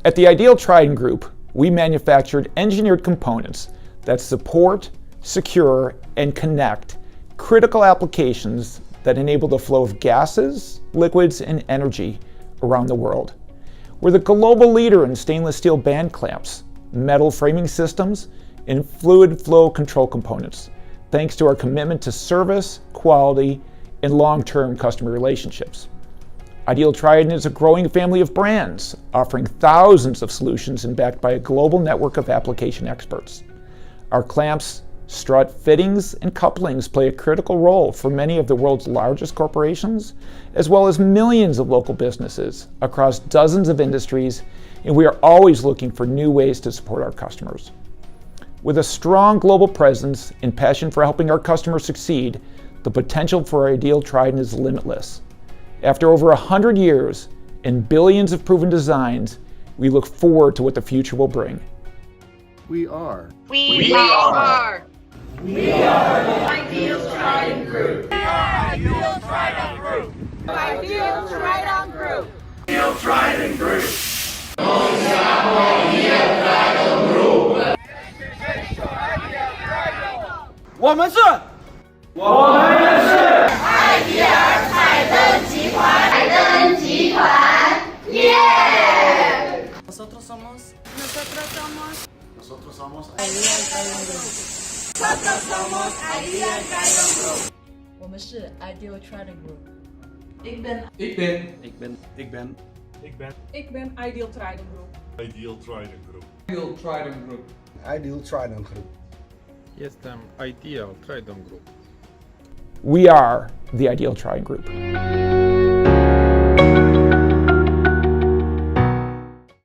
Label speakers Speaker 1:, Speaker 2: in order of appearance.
Speaker 1: At the Ideal Tridon Group, we manufactured engineered components that support, secure, and connect critical applications that enable the flow of gases, liquids, and energy around the world. We're the global leader in stainless steel band clamps, metal framing systems, and fluid flow control components, thanks to our commitment to service, quality, and long-term customer relationships. Ideal Tridon is a growing family of brands, offering thousands of solutions and backed by a global network of application experts. Our clamps, strut fittings, and couplings play a critical role for many of the world's largest corporations, as well as millions of local businesses across dozens of industries, and we are always looking for new ways to support our customers. With a strong global presence and passion for helping our customers succeed, the potential for Ideal Tridon is limitless. After over 100 years and billions of proven designs, we look forward to what the future will bring.
Speaker 2: We are
Speaker 3: the Ideal Tridon Group. Ideal Tridon Group. Ideal Tridon Group. Ideal Tridon Group.
Speaker 4: Nosotros somos
Speaker 3: Ideal Tridon Group.
Speaker 4: 我们是 Ideal Tridon Group.
Speaker 5: Ik ben
Speaker 6: Ideal Tridon Group.
Speaker 7: Ideal Tridon Group.
Speaker 8: Ideal Tridon Group.
Speaker 2: Ideal Tridon Group.
Speaker 9: Jestem Ideal Tridon Group.
Speaker 1: We are the Ideal Tridon Group.